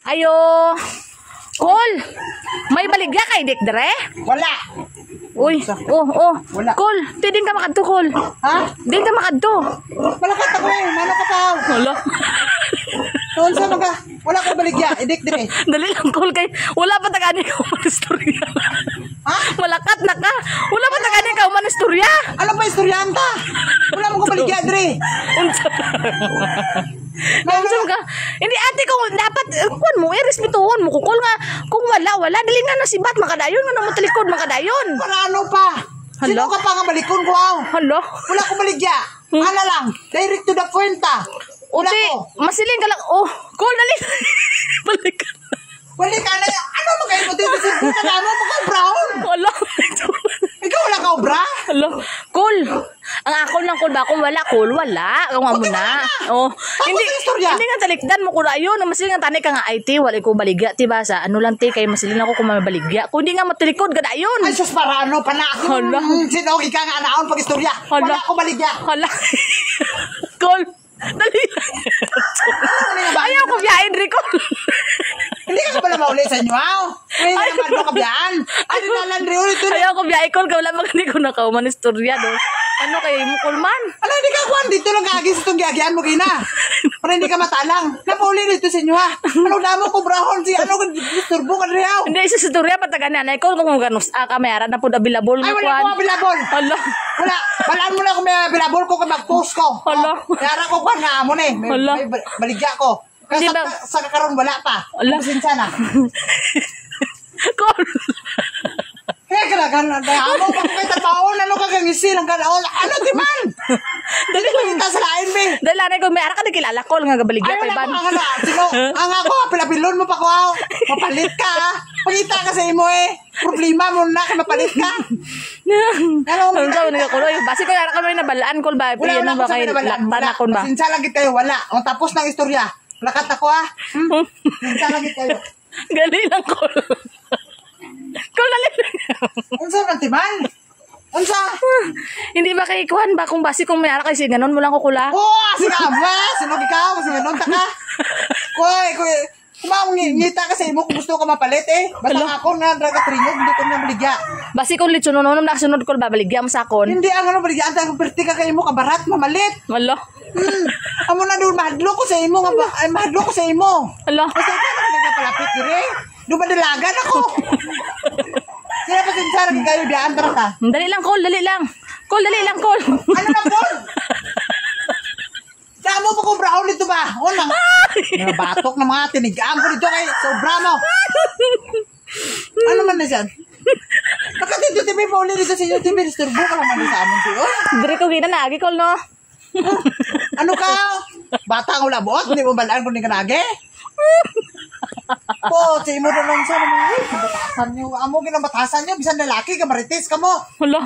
Ayo. Kol. May baligya kay dik dere? Wala. Uy, Wala. Kol, di din ka makadto, Kol. Ha? Din ka makadto. Malakat ako eh. Mano ka tao. Wala. Tuon sa mga. Wala ko baligya. Idik dire. Dali lang, Kol, kay wala pa tagani ka manistorya. Ha? Malakat na ka. Wala pa tagani ka manistorya. Ano ba istoryanta? Wala mo ko baligya dire. Unsa? Unsa ka? Hindi ate ko dapat kuan mo respetuhon mo kukol nga kung wala dili nga nasibat makadayon nga mo talikod makadayon. Para ano pa? Sino Hala? ka pa nga balikon ko aw? Hala. Wala ko baligya. Ana lang. Direct to the point ah. Wala Uti, ko. masiling ka lang. Oh, Kol, dali. Balik ka. Wala ka na. Ano mo kayo mo dito sa puta na mo? Mga brown. Wala. Ikaw wala ka obra? Hala. Kol. Ang akol lang, Kol ba? Kung wala, Kol, wala. Gawa mo na. Oh. Hindi Hindi nga talikdan mo ko na yun. Masiling nga tanay ka nga IT. Wala ko baligya. Diba sa ano lang ti. Kaya masiling ako kung may baligya. Kung hindi nga matalikod ka na yun. Ay, sus, para ano pa na. Hala. Sino ka nga anaon pag istorya? Hala. Wala ko baligya. Hala. Kol. Dali lang. Ayaw ko biyain, Rico. Hindi ka pala mauli sa inyo, aw. Ay, naman doon kabiyaan. Ay, dinalandri ulit doon. Ayaw ko biyain, Kol. Wala magani ko nakauman istorya do. Ano kayo mo, Kulman? Ala, hindi ka kuhan. Dito lang kagis itong giyagian mo, Gina. Para hindi ka matalang. Napauli dito sa inyo, ha. Ano damo ko, brahon? Si ano, disturbo ka rin, aw. Hindi, isa sa istorya pataga nanay ko. Kung ganus kamera na po available Ay, mo, wala ko bilabol. Hala. Wala. Balaan mo na kung may bilabol ko kung mag-post ko. Hala. Kaya ko kuhan nga mo na eh. Hala. May baligya ko. Kasi Hindi ba- sa kakaroon wala pa. Hala. Pasensya na. Kol. Kaya kailangan na mo pa kay tapaon. Ano ka kang isilang ka na? Ano, di man? Dali Hindi kita sa lain, be. Dahil nanay ko, may ara ka na kilala, Kol. Nga gabaligya Ay, kay wala Ban. ko nga. Sino? Ang ako, pilapilon mo pa ko, aw. Mapalit ka, ha. Pagkita ka sa imo, eh. Problema mo na, mapalit ka. Ano, Ang sabi nga, Kol. Basi ko yara ka may nabalaan, Kol ba? wala Ano ba ko sa kay pinabalaan. laktan Wala. akon ba? Pasensya lang kayo, wala. O tapos ng istorya. Lakat ako, ha. Pasensya lang kayo. Gali lang, Kol. Kol, dali lang. Unsa man timan? Unsa? Hindi ba kay Kuhan ba? Kung basi kung may ara kasi ganon mo lang kukula. Oh, sige ba? Sino ikaw? Sige nun ta ka. Koy. Kumang ngita ka sa imo kung gusto ka mapalit eh. Basta ako nga draga trinyog, hindi ko na baligya. Basi kung litsunonom na kasunod ko, babaligya mo sa akon. Hindi ang ano baligya. Ang perti ka kay imo kabarat, mamalit. Wala. Amo na doon, mahadlo ko sa imo. Mahadlo ko sa imo. Wala. Basta ka na nagpalapit dire. Doon madalagan ako. Kaya pasensya lang kayo, biyaan tara ka. Dali lang, Kol. Dali lang. Kol, dali lang, Kol. Ano na po? Damo mo kung brown dito ba? O lang. Mga batok na mga tinigaan ko dito kay sobra mo. Ano man na siyan? Bakit dito tibi pa ulit dito sa inyo? Tibi, disturbo ka naman sa amon tiyo. Dire ko gina na agi, Kol, no? Ano ka? Bata ang ulabot? Hindi mo balaan kung hindi ka nage? Po, si imo doon lang siya naman. Batasan niyo. Amo ginang batasan niyo. Bisan lalaki ka, marites ka mo. Wala.